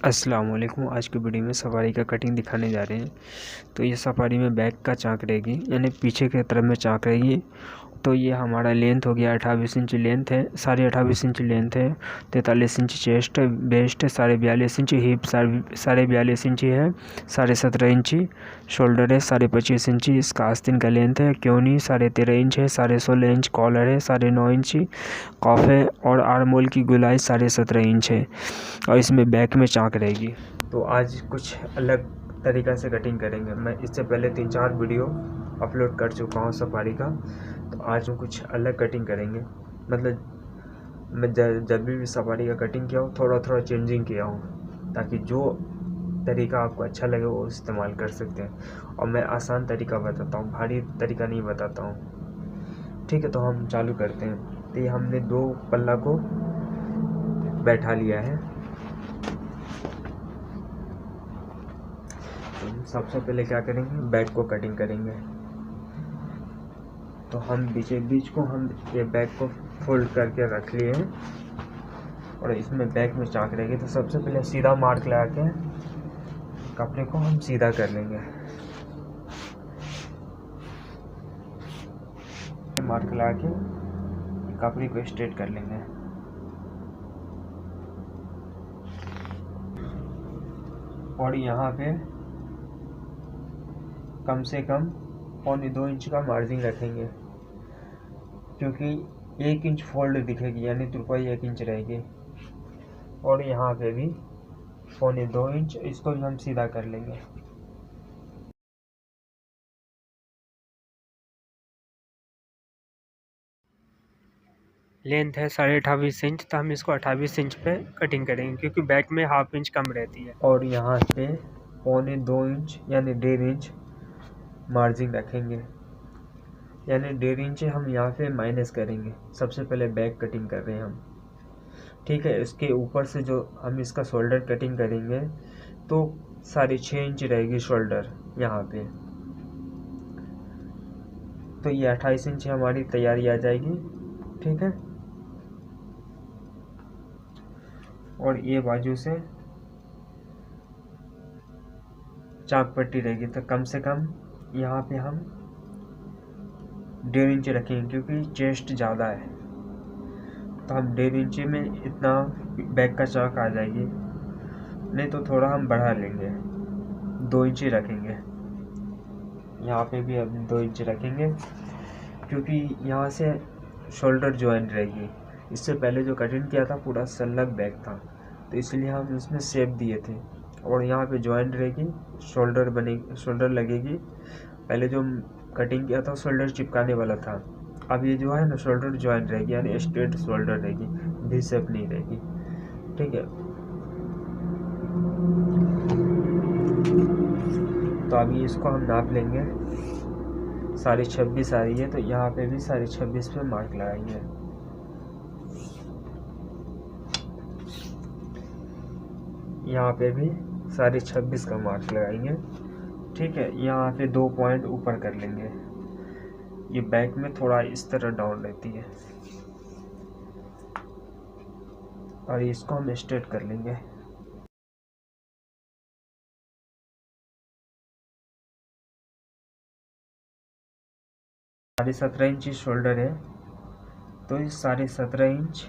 अस्सलाम वालेकुम। आज की वीडियो में सफारी का कटिंग दिखाने जा रहे हैं। तो ये सफारी में बैक का चाक रहेगी, यानी पीछे की तरफ में चाक रहेगी। तो ये हमारा लेंथ हो गया 28 इंच लेंथ है, 28.5 इंच लेंथ है, 43 इंच चेस्ट वेस्ट है, 42.5 इंच हिप 42.5 इंच है, 17.5 इंच शोल्डर है, 25.5 इंच इसका आस्तीन का लेंथ है, क्योनी 13.5 इंच है, 16.5 इंच कॉलर है, 9.5 इंच कॉफ है और आर्मोल की गुलाई 17.5 इंच है और इसमें बैक में चाक रहेगी। तो आज कुछ अलग तरीक़ा से कटिंग करेंगे। मैं इससे पहले 3-4 वीडियो अपलोड कर चुका हूँ सफारी का, तो आज हम कुछ अलग कटिंग करेंगे। मतलब मैं जब भी सफारी का कटिंग किया हूँ थोड़ा चेंजिंग किया हूँ, ताकि जो तरीका आपको अच्छा लगे वो इस्तेमाल कर सकते हैं। और मैं आसान तरीका बताता हूँ, भारी तरीका नहीं बताता हूँ। ठीक है, तो हम चालू करते हैं। तो ये हमने 2 पल्ला को बैठा लिया है। तो सबसे पहले क्या करेंगे, बैक को कटिंग करेंगे। तो हम बीच को हम ये बैक को फोल्ड करके रख लिए हैं और इसमें बैक में चाक रहेगी। तो सबसे पहले सीधा मार्क लगा के कपड़े को हम सीधा कर लेंगे। मार्क लगा के कपड़े को स्ट्रेट कर लेंगे। और यहाँ पे कम से कम 1.25 इंच का मार्जिन रखेंगे, क्योंकि 1 इंच फोल्ड दिखेगी, यानी तुरपाई 1 इंच रहेगी। और यहाँ पे भी 1.25 इंच, इसको भी हम सीधा कर लेंगे। लेंथ है 28.5 इंच, तो हम इसको 28 इंच पे कटिंग करेंगे, क्योंकि बैक में 1/2 इंच कम रहती है। और यहाँ पे 1.25 इंच यानी 1.5 इंच मार्जिन रखेंगे, यानी 1.5 इंच हम यहाँ पे माइनस करेंगे। सबसे पहले बैक कटिंग कर रहे हैं हम, ठीक है। इसके ऊपर से जो हम इसका शोल्डर कटिंग करेंगे तो 6.5 इंच रहेगी शोल्डर यहाँ पे। तो ये 28 इंच हमारी तैयारी आ जाएगी, ठीक है। और ये बाजू से चाक पट्टी रहेगी, तो कम से कम यहाँ पे हम 1.5 इंच रखेंगे, क्योंकि चेस्ट ज़्यादा है। तो हम 1.5 इंच में इतना बैक का चाक आ जाएगी, नहीं तो थोड़ा हम बढ़ा लेंगे, 2 इंच रखेंगे। यहाँ पे भी हम 2 इंच रखेंगे, क्योंकि यहाँ से शोल्डर जॉइंट रहेगी। इससे पहले जो कटिंग किया था पूरा सलग बैक था, तो इसलिए हम इसमें शेप दिए थे। और यहाँ पे जॉइंट रहेगी, शोल्डर लगेगी। पहले जो कटिंग किया था शोल्डर चिपकाने वाला था, अब ये जो है ना शोल्डर जॉइंट रहेगी, यानी स्ट्रेट शोल्डर रहेगी, वी शेप नहीं रहेगी, ठीक है। तो अभी इसको हम नाप लेंगे। 26.5 आ रही है, तो यहाँ पे भी 26.5 पे मार्क लगाएंगे। यहाँ पे भी 26.5 का मार्क लगाएंगे, ठीक है। यहाँ पे 2 पॉइंट ऊपर कर लेंगे। ये बैक में थोड़ा इस तरह डाउन रहती है, और इसको हम स्ट्रेट कर लेंगे। साढ़े 17 इंच शोल्डर है, तो ये 17.5 इंच,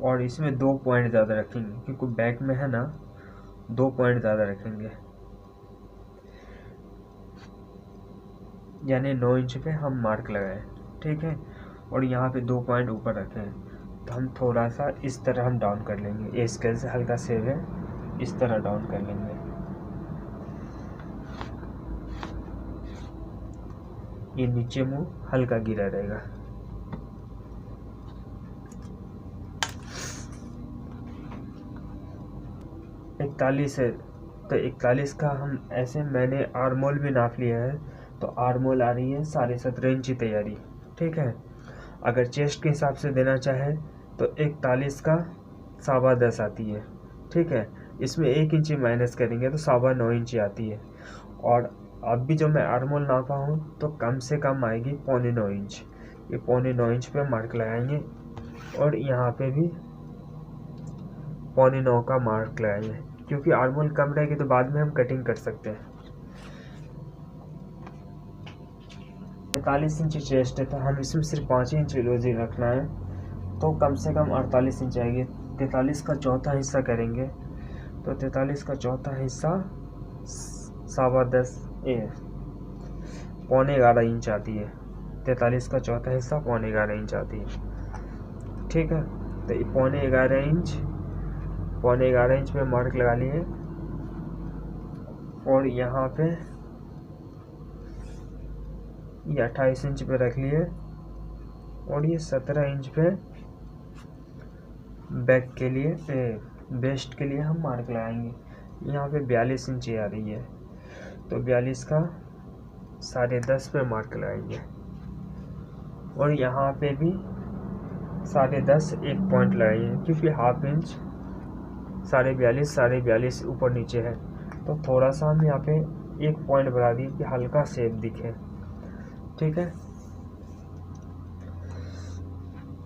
और इसमें 2 पॉइंट ज़्यादा रखेंगे, क्योंकि बैक में है ना 2 पॉइंट ज़्यादा रखेंगे, यानी 9 इंच पे हम मार्क लगाए, ठीक है। और यहाँ पे 2 पॉइंट ऊपर रखें, तो हम थोड़ा सा इस तरह हम डाउन कर लेंगे। ये स्केल से हल्का सेव है, इस तरह डाउन कर लेंगे। ये नीचे मुंह हल्का गिरा रहेगा। इकतालीस है, तो 41 का हम ऐसे, मैंने आर्मोल भी नाप लिया है, तो आर्मोल आ रही है 17.5 इंच तैयारी, ठीक है। अगर चेस्ट के हिसाब से देना चाहे तो 41 का 10.25 आती है, ठीक है। इसमें 1 इंच माइनस करेंगे तो 9.25 इंच आती है। और अब भी जो मैं आर्मोल नापा हूँ तो कम से कम आएगी 9.25 इंच। ये 9.25 इंच पे मार्क लगाएंगे। और यहाँ पे भी 9.25 का मार्क लगाएंगे, क्योंकि आर्मोल कम रहेगी तो बाद में हम कटिंग कर सकते हैं। 45 इंच चेस्ट है तो हम इसमें सिर्फ 5 इंच एलओजी रखना है, तो कम से कम 48 इंच आएगी। 43 का चौथा हिस्सा करेंगे तो 43 का चौथा हिस्सा 11.5 इंच आती है। 43 का चौथा हिस्सा 11.5 इंच आती है। ठीक है, तो 11.5 इंच पे मार्क लगा लिए, और यहाँ पे ये 28 इंच पे रख लिए, और ये 17 इंच पे बैक के लिए वेस्ट के लिए हम मार्क लगाएंगे। यहाँ पे 42 इंच आ रही है तो 42 का 10.5 पे मार्क लगाएंगे, और यहाँ पे भी 10.5 एक पॉइंट लगाइए, क्योंकि हाफ इंच 42.5 ऊपर नीचे है, तो थोड़ा सा हम यहाँ पे एक पॉइंट बढ़ा दिए कि हल्का शेप दिखे। ठीक है,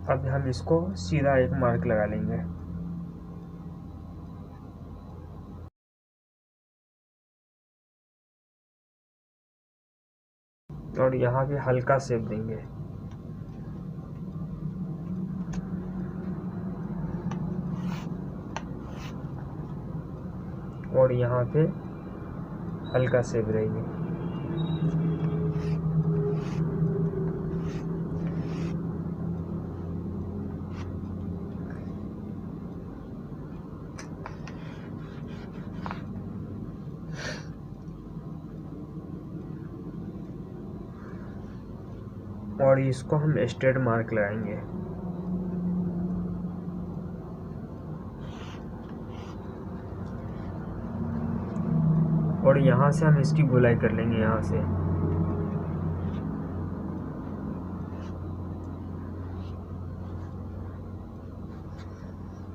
अब हम इसको सीधा एक मार्क लगा लेंगे, और यहाँ पे हल्का शेप देंगे। और यहाँ पे हल्का शेप रहेगी। और इसको हम स्ट्रेट मार्क लगाएंगे। और यहाँ से हम इसकी गोलाई कर लेंगे। यहाँ से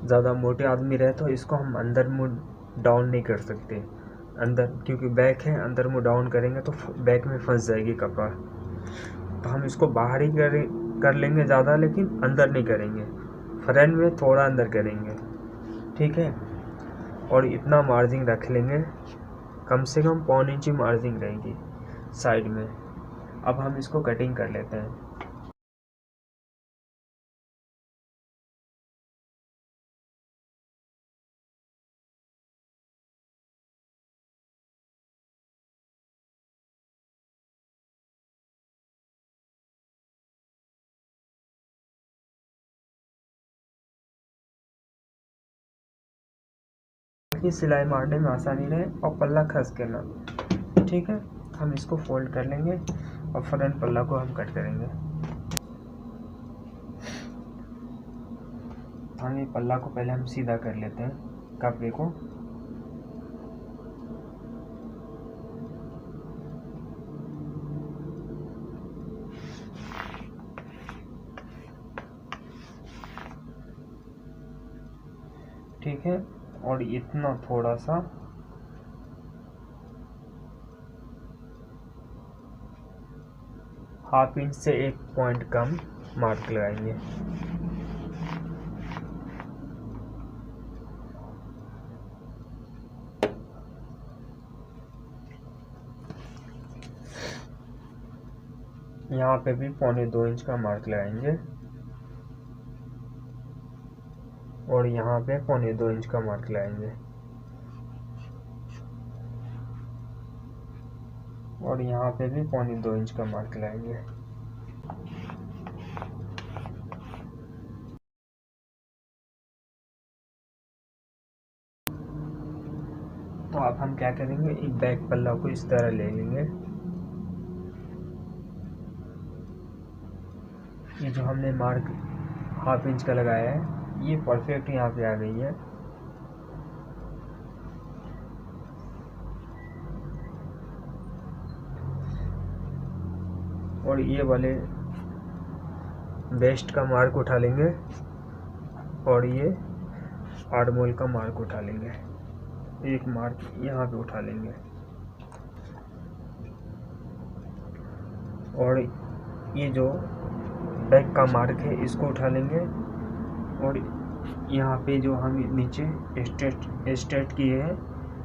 ज़्यादा मोटे आदमी रहे तो इसको हम अंदर मुँह डाउन नहीं कर सकते, अंदर, क्योंकि बैक है, अंदर मुँह डाउन करेंगे तो बैक में फंस जाएगी कपड़ा। तो हम इसको बाहर ही कर लेंगे ज़्यादा, लेकिन अंदर नहीं करेंगे, फ्रंट में थोड़ा अंदर करेंगे। ठीक है, और इतना मार्जिन रख लेंगे, कम से कम 1.25 इंच मार्जिन रहेगी साइड में। अब हम इसको कटिंग कर लेते हैं। सिलाई मारने में आसानी रहे और पल्ला खस के ना। ठीक है, हम इसको फोल्ड कर लेंगे और फ्रंट पल्ला को हम कट करेंगे। हम ये पल्ला को पहले हम सीधा कर लेते हैं कपड़े को। ठीक है, और इतना थोड़ा सा हाफ इंच से एक पॉइंट कम मार्क लगाएंगे। यहाँ पे भी 1.25 इंच का मार्क लगाएंगे, और यहाँ पे 1.25 इंच का मार्क लगाएंगे, और यहाँ पे भी 1.25 इंच का मार्क लगाएंगे। तो अब हम क्या करेंगे, एक बैक पल्ला को इस तरह ले लेंगे। ये जो हमने मार्क हाफ इंच का लगाया है, ये परफेक्ट यहाँ पे आ गई है। और ये वाले वेस्ट का मार्क उठा लेंगे, और ये आर्मोल का मार्क उठा लेंगे, एक मार्क यहाँ पे उठा लेंगे, और ये जो बैक का मार्क है इसको उठा लेंगे, और यहाँ पे जो हम नीचे स्टेट किए हैं,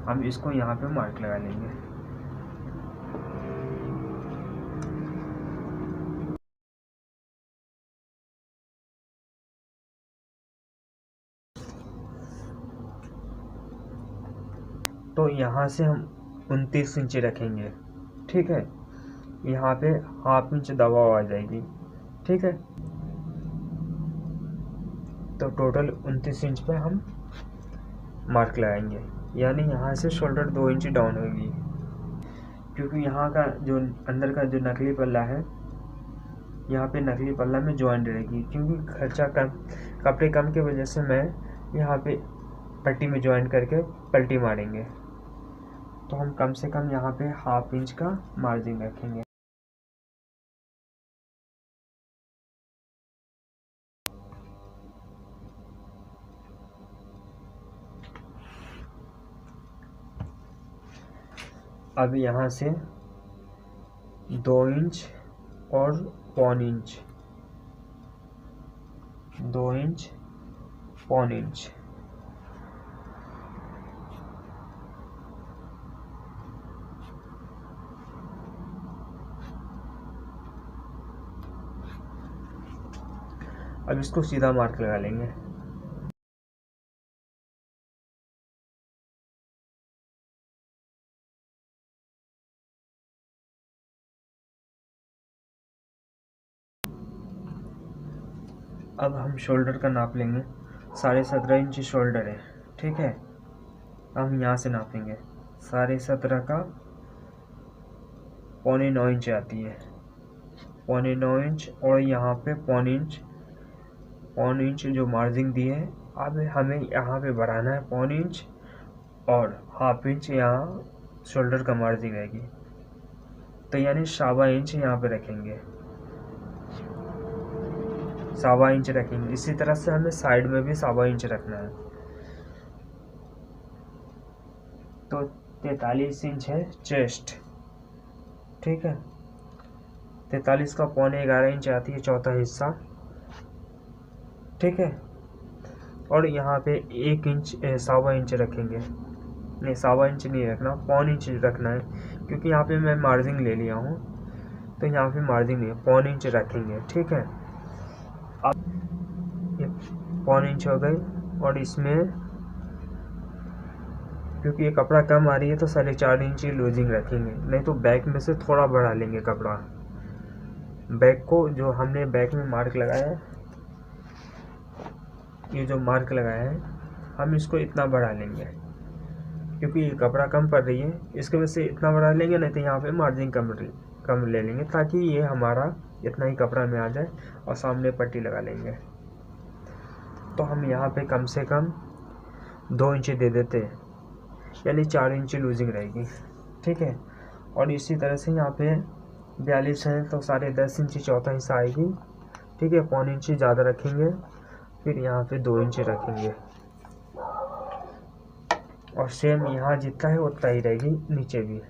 हम इसको यहाँ पे मार्क लगा लेंगे। तो यहाँ से हम 29 इंच रखेंगे, ठीक है। यहाँ पे ½ इंच दबाव आ जाएगी, ठीक है। तो टोटल 29 इंच पे हम मार्क लगाएंगे, यानी यहाँ से शोल्डर 2 इंच डाउन होगी, क्योंकि यहाँ का जो अंदर का जो नकली पल्ला है, यहाँ पे नकली पल्ला में जॉइंट रहेगी, क्योंकि खर्चा कम, कपड़े कम की वजह से मैं यहाँ पे पट्टी में जॉइंट करके पल्टी मारेंगे। तो हम कम से कम यहाँ पे ½ इंच का मार्जिन रखेंगे। अब यहाँ से 2 इंच और 1.25 इंच, 2 इंच 1.25 इंच, अब इसको सीधा मार्क लगा लेंगे। अब हम शोल्डर का नाप लेंगे। 17.5 इंच शोल्डर है, ठीक है। हम यहाँ से नापेंगे 17.5 का 9.25 इंच आती है, 9.25 इंच, और यहाँ पे 1.25 इंच जो मार्जिन दी है, अब हमें यहाँ पे बढ़ाना है 1.25 इंच, और ½ इंच यहाँ शोल्डर का मार्जिन रहेगी। तो यानी 1.25 इंच यहाँ पे रखेंगे, 1.25 इंच रखेंगे। इसी तरह से हमें साइड में भी 1.25 इंच रखना है। तो 43 इंच है चेस्ट, ठीक है। 43 का 11.25 इंच आती है चौथा हिस्सा, ठीक है। और यहाँ पे 1 इंच 1.25 इंच रखेंगे, नहीं 1.25 इंच नहीं रखना, 1.25 इंच रखना है, क्योंकि यहाँ पे मैं मार्जिन ले लिया हूँ, तो यहाँ पे मार्जिन नहीं है, 1.25 इंच रखेंगे, ठीक है। अब ये 1.25 इंच हो गई, और इसमें क्योंकि ये कपड़ा कम आ रही है तो 4.5 इंच लूजिंग रखेंगे, नहीं तो बैक में से थोड़ा बढ़ा लेंगे कपड़ा। बैक को जो हमने बैक में मार्क लगाया है, ये जो मार्क लगाया है, हम इसको इतना बढ़ा लेंगे, क्योंकि ये कपड़ा कम पड़ रही है, इसके वजह से इतना बढ़ा लेंगे, नहीं तो यहाँ पे मार्जिन कम ले लेंगे, ताकि ये हमारा इतना ही कपड़ा में आ जाए, और सामने पट्टी लगा लेंगे। तो हम यहाँ पे कम से कम 2 इंच दे देते हैं, यानी 4 इंच लूजिंग रहेगी, ठीक है। और इसी तरह से यहाँ पे 42 है तो 10.5 इंच चौथा हिस्सा आएगी, ठीक है। 1.25 इंच ज़्यादा रखेंगे, फिर यहाँ पे 2 इंच रखेंगे, और सेम यहाँ जितना है उतना ही रहेगी, नीचे भी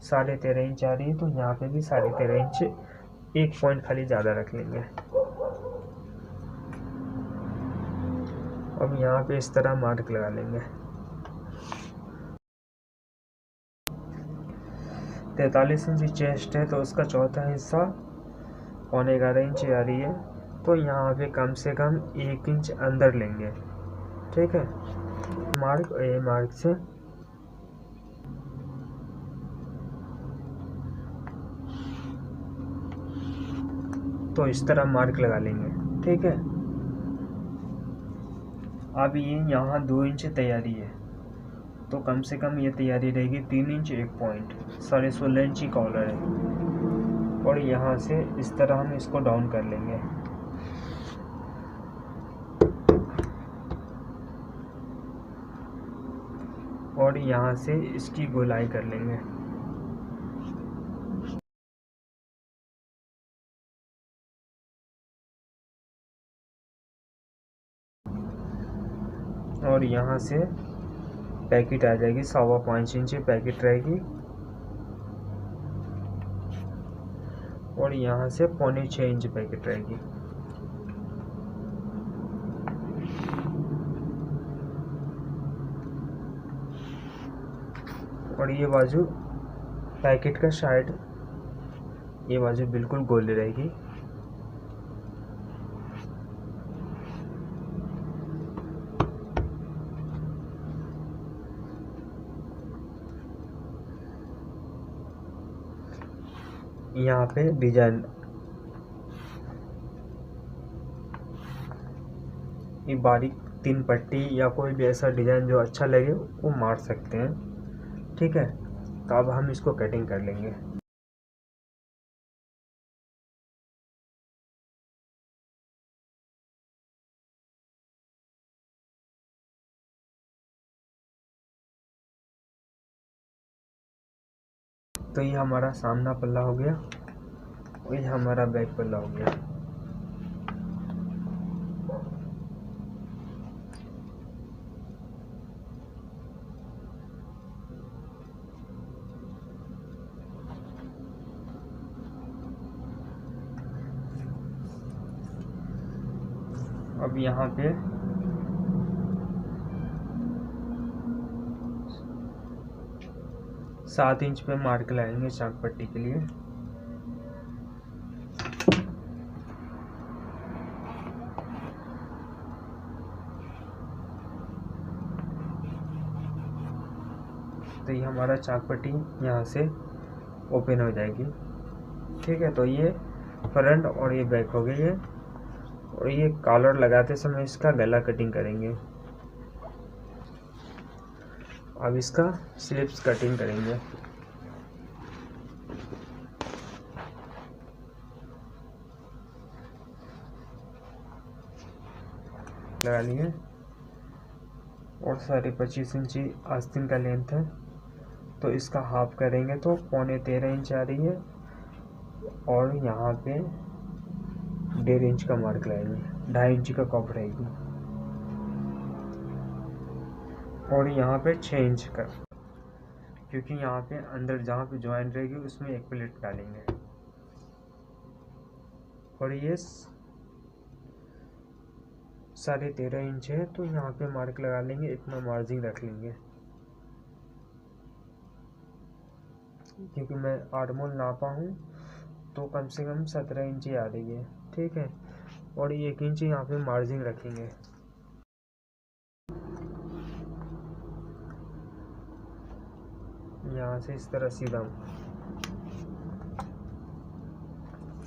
13.5 इंच आ रही है, तो यहाँ पे भी 13.5 इंच, 1 पॉइंट खाली ज़्यादा रख लेंगे। अब यहाँ पे इस तरह मार्क लगा लेंगे। 43 इंच चेस्ट है, तो उसका चौथा हिस्सा 11.25 इंच आ रही है, तो यहाँ पे कम से कम 1 इंच अंदर लेंगे, ठीक है। मार्क ए मार्क से तो इस तरह मार्क लगा लेंगे, ठीक है। अब ये यहाँ 2 इंच तैयारी है, तो कम से कम ये तैयारी रहेगी 3 इंच 1 पॉइंट, 16.5 इंच कॉलर है, और यहाँ से इस तरह हम इसको डाउन कर लेंगे। और यहाँ से इसकी गोलाई कर लेंगे। और यहाँ से पैकेट आ जाएगी, 5.25 इंच पैकेट रहेगी, और यहाँ से 5.25 इंच पैकेट रहेगी। और ये बाजू पैकेट का साइड, ये बाजू बिल्कुल गोल रहेगी। यहाँ पे डिजाइन, ये बारीक 3 पट्टी या कोई भी ऐसा डिजाइन जो अच्छा लगे वो मार सकते हैं। ठीक है, तो अब हम इसको कटिंग कर लेंगे। तो ये हमारा सामना पल्ला हो गया और ये हमारा बैक पल्ला हो गया। अब यहाँ पे 7 इंच पे मार्क लगाएंगे चाक पट्टी के लिए। तो ये हमारा चाक पट्टी यहाँ से ओपन हो जाएगी। ठीक है, तो ये फ्रंट और ये बैक हो गई है। और ये कॉलर लगाते समय इसका गला कटिंग करेंगे। अब इसका स्लिप्स कटिंग करेंगे। लगा लिए और 25.5 इंची आस्तीन का लेंथ है, तो इसका हाफ करेंगे तो 13.25 इंच आ रही है। और यहाँ पे 1.5 इंच का मार्क लगाएंगे, 2.5 इंच का कॉप रहेगी। और यहाँ पे 6 इंच का, क्योंकि यहाँ पे अंदर जहाँ पे ज्वाइंट रहेगी उसमें एक प्लेट डालेंगे। और ये 13.5 इंच है, तो यहाँ पे मार्क लगा लेंगे, इतना मार्जिन रख लेंगे, क्योंकि मैं आर्मोल नापा हूँ तो कम से कम 17 इंच आ रही है। ठीक है, और 1 इंच यहाँ पे मार्जिन रखेंगे। यहाँ से इस तरह सीधा,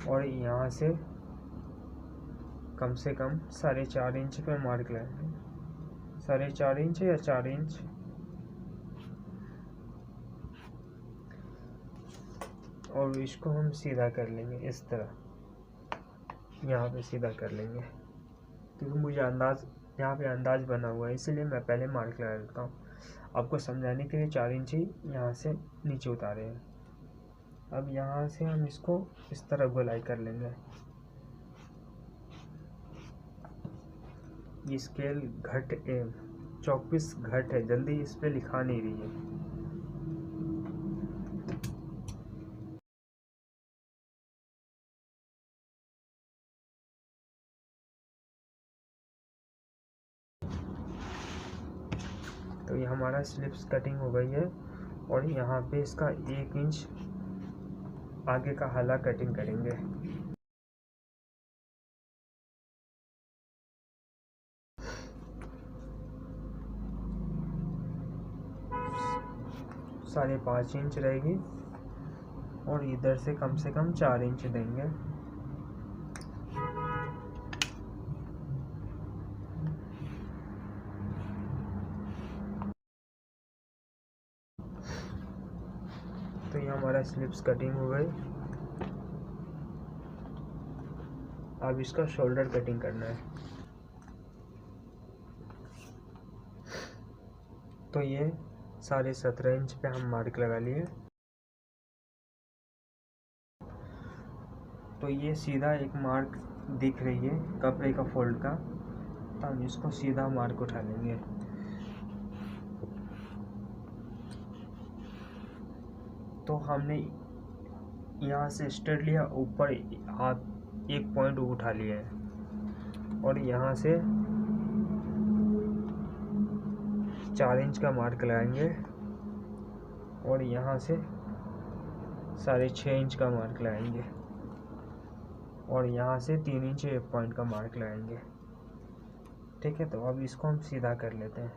और यहाँ से कम 4.5 इंच पे मार्क लगाएंगे, 4.5 इंच या 4 इंच। और इसको हम सीधा कर लेंगे इस तरह, यहाँ पे सीधा कर लेंगे, क्योंकि मुझे यहाँ पे अंदाज बना हुआ है, इसलिए मैं पहले मार्क लगा देता हूँ। आपको समझाने के लिए 4 इंच ही यहाँ से नीचे उतारे हैं। अब यहाँ से हम इसको इस तरह गोलाई कर लेंगे। ये स्केल चौकपीस घट है, जल्दी इस पे लिखा नहीं रही है। तो ये हमारा स्लिप्स कटिंग हो गई है। और यहाँ पे इसका 1 इंच आगे का हला कटिंग करेंगे। साढ़े 5 इंच रहेगी, और इधर से कम 4 इंच देंगे। तो ये हमारा स्लिप्स कटिंग हो गई। अब इसका शोल्डर कटिंग करना है। तो ये 17.5 इंच पे हम मार्क लगा लिए। तो ये सीधा एक मार्क दिख रही है कपड़े का फोल्ड का, तो हम इसको सीधा मार्क उठा लेंगे। तो हमने यहाँ से स्ट्रेट लिया, ऊपर हाथ 1 पॉइंट उठा लिया है, और यहाँ से 4 इंच का मार्क लगाएंगे। और यहाँ से 6.5 इंच का मार्क लगाएंगे और यहाँ से 3 इंच 1 पॉइंट का मार्क लगाएंगे। ठीक है, तो अब इसको हम सीधा कर लेते हैं।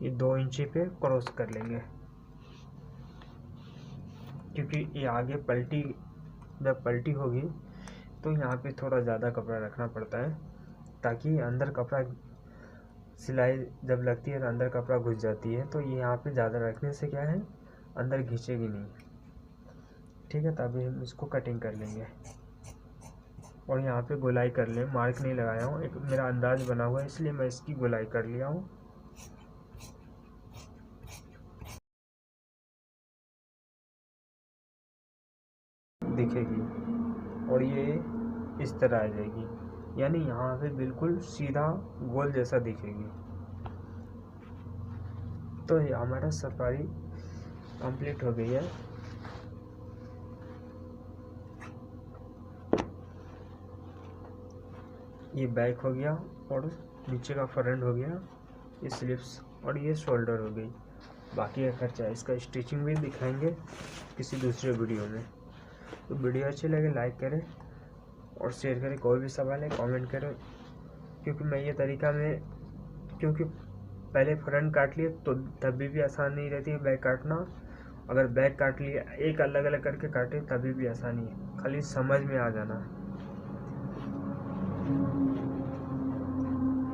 ये 2 इंची पे क्रॉस कर लेंगे, क्योंकि ये आगे पलटी, जब पलटी होगी तो यहाँ पे थोड़ा ज़्यादा कपड़ा रखना पड़ता है, ताकि अंदर कपड़ा, सिलाई जब लगती है तो अंदर कपड़ा घुस जाती है, तो ये यहाँ पे ज़्यादा रखने से क्या है, अंदर घिंचेगी नहीं। ठीक है, तभी हम इसको कटिंग कर लेंगे और यहाँ पे गोलाई कर लें। मार्क नहीं लगाया हूँ, एक मेरा अंदाज बना हुआ है, इसलिए मैं इसकी गोलाई कर लिया हूँ। दिखेगी और ये इस तरह आ जाएगी, यानी यहाँ पे बिल्कुल सीधा गोल जैसा दिखेगी। तो ये हमारा सफारी कंप्लीट हो गई है। ये बैक हो गया और नीचे का फ्रंट हो गया, ये स्लिप्स और ये शोल्डर हो गई। बाकी का खर्चा, इसका स्टिचिंग भी दिखाएंगे किसी दूसरे वीडियो में। तो वीडियो अच्छी लगे लाइक करें और शेयर करें। कोई भी सवाल है कमेंट करें, क्योंकि मैं ये तरीका में, क्योंकि पहले फ्रंट काट लिए तो तभी भी आसान नहीं रहती है बैक काटना। अगर बैक काट लिया, एक अलग अलग करके काटे तभी भी आसानी है, खाली समझ में आ जाना।